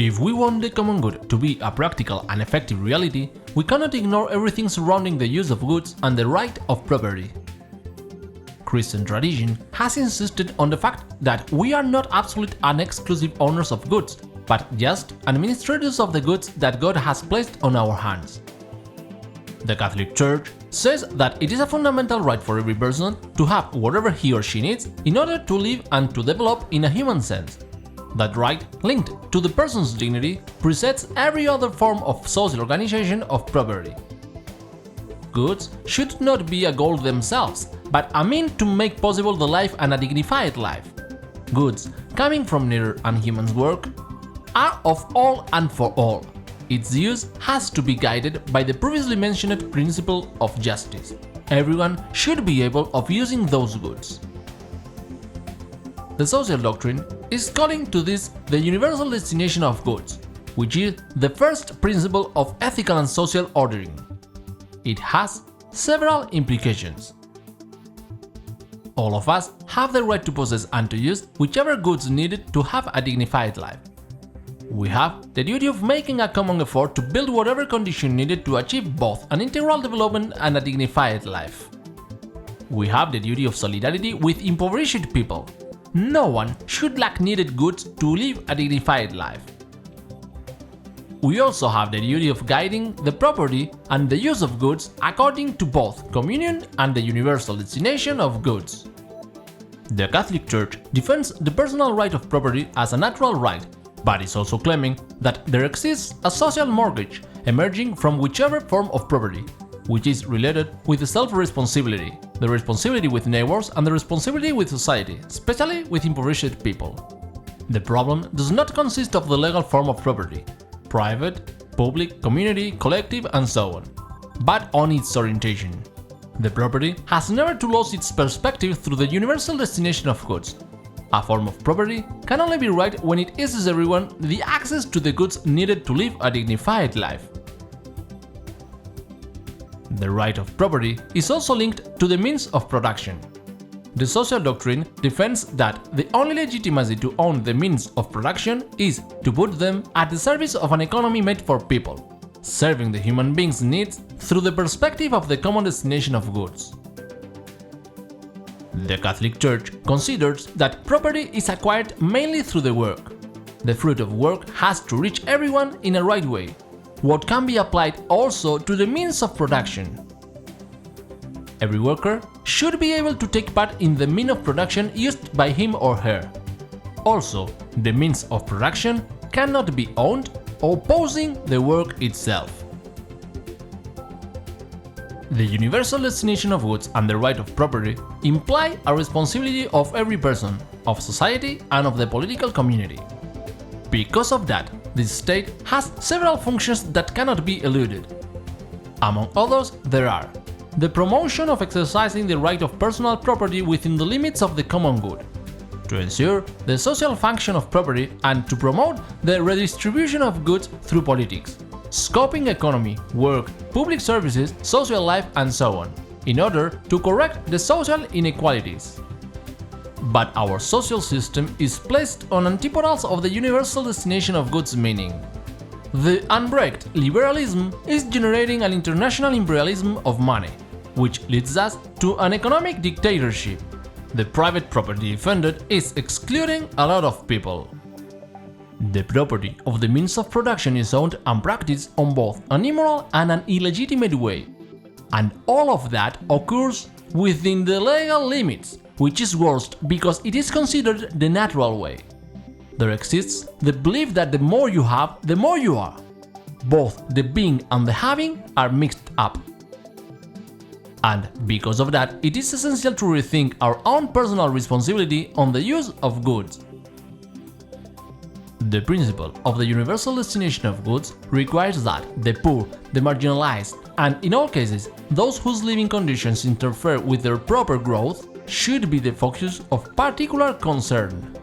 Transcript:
If we want the common good to be a practical and effective reality, we cannot ignore everything surrounding the use of goods and the right of property. Christian tradition has insisted on the fact that we are not absolute and exclusive owners of goods, but just administrators of the goods that God has placed on our hands. The Catholic Church says that it is a fundamental right for every person to have whatever he or she needs in order to live and to develop in a human sense. That right, linked to the person's dignity, precedes every other form of social organization of property. Goods should not be a goal themselves, but a means to make possible the life and a dignified life. Goods, coming from nature and human's work, are of all and for all. Its use has to be guided by the previously mentioned principle of justice. Everyone should be able of using those goods. The social doctrine is calling to this the universal destination of goods, which is the first principle of ethical and social ordering. It has several implications. All of us have the right to possess and to use whichever goods needed to have a dignified life. We have the duty of making a common effort to build whatever condition needed to achieve both an integral development and a dignified life. We have the duty of solidarity with impoverished people. No one should lack needed goods to live a dignified life. We also have the duty of guiding the property and the use of goods according to both communion and the universal destination of goods. The Catholic Church defends the personal right of property as a natural right, but is also claiming that there exists a social mortgage emerging from whichever form of property, which is related with the self-responsibility, the responsibility with neighbors and the responsibility with society, especially with impoverished people. The problem does not consist of the legal form of property, private, public, community, collective, and so on, but on its orientation. The property has never to lose its perspective through the universal destination of goods. A form of property can only be right when it issues everyone the access to the goods needed to live a dignified life. The right of property is also linked to the means of production. The social doctrine defends that the only legitimacy to own the means of production is to put them at the service of an economy made for people, serving the human being's needs through the perspective of the common destination of goods. The Catholic Church considers that property is acquired mainly through the work. The fruit of work has to reach everyone in a right way, what can be applied also to the means of production. Every worker should be able to take part in the means of production used by him or her. Also, the means of production cannot be owned, opposing the work itself. The universal destination of goods and the right of property imply a responsibility of every person, of society, and of the political community. Because of that, the state has several functions that cannot be eluded. Among others, there are the promotion of exercising the right of personal property within the limits of the common good, to ensure the social function of property and to promote the redistribution of goods through politics, scoping economy, work, public services, social life, and so on, in order to correct the social inequalities. But our social system is placed on antipodals of the universal destination of goods meaning. The unbreaked liberalism is generating an international imperialism of money, which leads us to an economic dictatorship. The private property defended is excluding a lot of people. The property of the means of production is owned and practiced on both an immoral and an illegitimate way. And all of that occurs within the legal limits, which is worst because it is considered the natural way. There exists the belief that the more you have, the more you are. Both the being and the having are mixed up. And because of that, it is essential to rethink our own personal responsibility on the use of goods. The principle of the universal destination of goods requires that the poor, the marginalized, and in all cases, those whose living conditions interfere with their proper growth, should be the focus of particular concern.